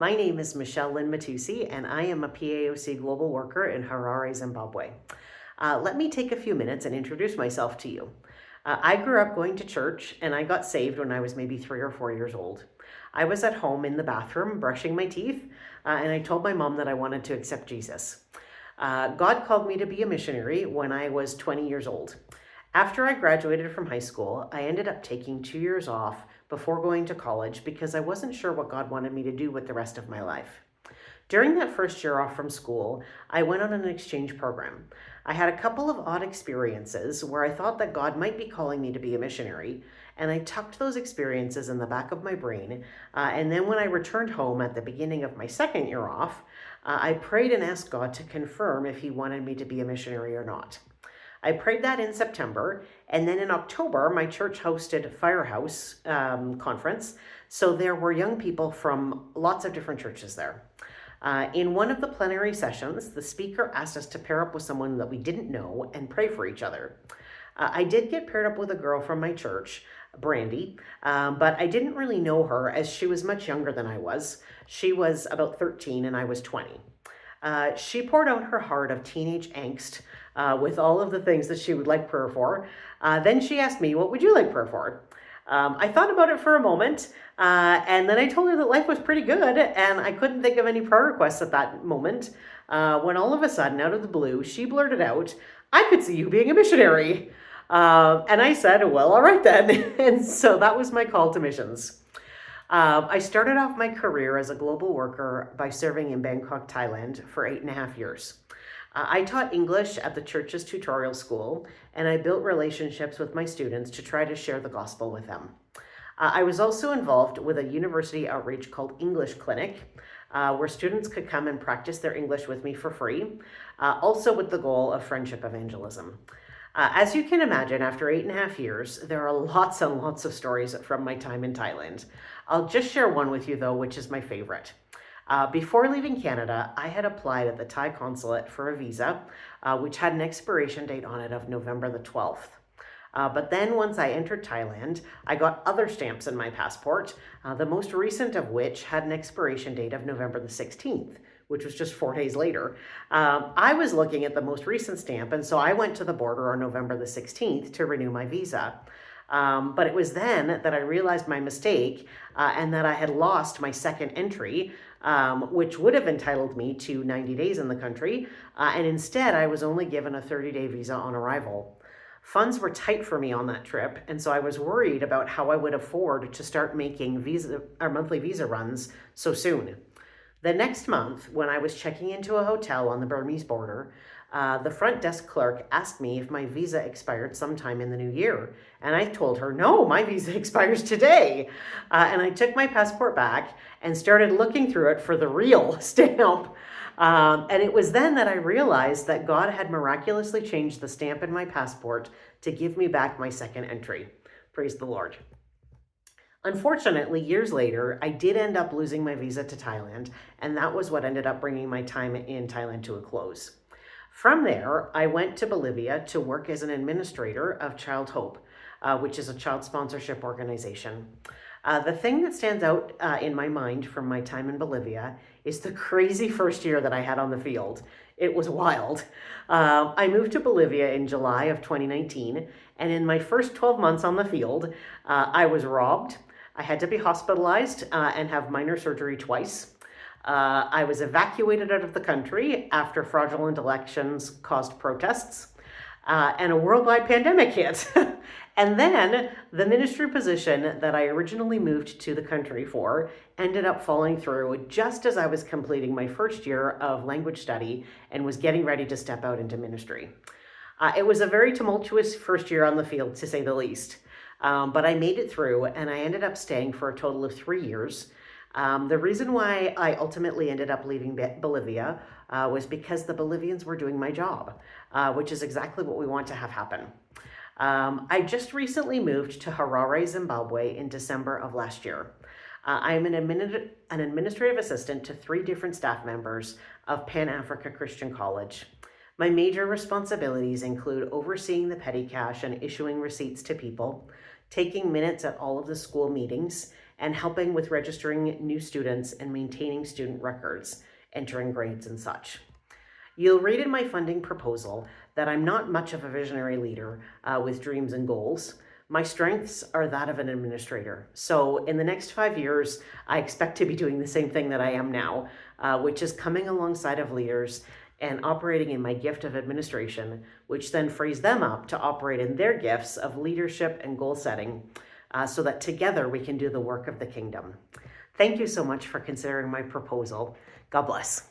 My name is Michel-Lyn, and I am a PAOC Global Worker in Harare, Zimbabwe. Let me take a few minutes and introduce myself to you. I grew up going to church and I got saved when I was maybe 3 or 4 years old. I was at home in the bathroom brushing my teeth, and I told my mom that I wanted to accept Jesus. God called me to be a missionary when I was 20 years old. After I graduated from high school, I ended up taking 2 years off before going to college because I wasn't sure what God wanted me to do with the rest of my life. During that first year off from school, I went on an exchange program. I had a couple of odd experiences where I thought that God might be calling me to be a missionary, and I tucked those experiences in the back of my brain. And then when I returned home at the beginning of my second year off, I prayed and asked God to confirm if He wanted me to be a missionary or not. I prayed that in September, and then in October, my church hosted Firehouse conference. So there were young people from lots of different churches there. In one of the plenary sessions, the speaker asked us to pair up with someone that we didn't know and pray for each other. I did get paired up with a girl from my church, Brandy, but I didn't really know her as she was much younger than I was. She was about 13 and I was 20. She poured out her heart of teenage angst with all of the things that she would like prayer for. Then she asked me, "What would you like prayer for?" I thought about it for a moment, and then I told her that life was pretty good, and I couldn't think of any prayer requests at that moment, when all of a sudden, out of the blue, she blurted out, "I could see you being a missionary." And I said, "Well, all right then." And so that was my call to missions. I started off my career as a global worker by serving in Bangkok, Thailand for 8.5 years. I taught English at the church's tutorial school, and I built relationships with my students to try to share the gospel with them. I was also involved with a university outreach called English Clinic, where students could come and practice their English with me for free, also with the goal of friendship evangelism. As you can imagine, after 8.5 years, there are lots and lots of stories from my time in Thailand. I'll just share one with you, though, which is my favorite. Before leaving Canada, I had applied at the Thai consulate for a visa, which had an expiration date on it of November the 12th. But then once I entered Thailand, I got other stamps in my passport, the most recent of which had an expiration date of November the 16th, which was just 4 days later. I was looking at the most recent stamp, and so I went to the border on November the 16th to renew my visa. But it was then that I realized my mistake and that I had lost my second entry, which would have entitled me to 90 days in the country. And instead, I was only given a 30-day visa on arrival. Funds were tight for me on that trip, and so I was worried about how I would afford to start making monthly visa runs so soon. The next month, when I was checking into a hotel on the Burmese border, the front desk clerk asked me if my visa expired sometime in the new year. And I told her, "No, my visa expires today." And I took my passport back and started looking through it for the real stamp. And it was then that I realized that God had miraculously changed the stamp in my passport to give me back my second entry. Praise the Lord. Unfortunately, years later, I did end up losing my visa to Thailand, and that was what ended up bringing my time in Thailand to a close. From there, I went to Bolivia to work as an administrator of Child Hope, which is a child sponsorship organization. The thing that stands out in my mind from my time in Bolivia is the crazy first year that I had on the field. It was wild. I moved to Bolivia in July of 2019, and in my first 12 months on the field, I was robbed. I had to be hospitalized and have minor surgery twice. I was evacuated out of the country after fraudulent elections caused protests, and a worldwide pandemic hit. And then the ministry position that I originally moved to the country for ended up falling through just as I was completing my first year of language study and was getting ready to step out into ministry. It was a very tumultuous first year on the field, to say the least. But I made it through, and I ended up staying for a total of 3 years. The reason why I ultimately ended up leaving Bolivia was because the Bolivians were doing my job, which is exactly what we want to have happen. I just recently moved to Harare, Zimbabwe in December of last year. I am an administrative assistant to 3 different staff members of Pan Africa Christian College. My major responsibilities include overseeing the petty cash and issuing receipts to people, taking minutes at all of the school meetings, and helping with registering new students and maintaining student records, entering grades and such. You'll read in my funding proposal that I'm not much of a visionary leader with dreams and goals. My strengths are that of an administrator. So in the next 5 years, I expect to be doing the same thing that I am now, which is coming alongside of leaders and operating in my gift of administration, which then frees them up to operate in their gifts of leadership and goal setting, so that together we can do the work of the kingdom. Thank you so much for considering my proposal. God bless.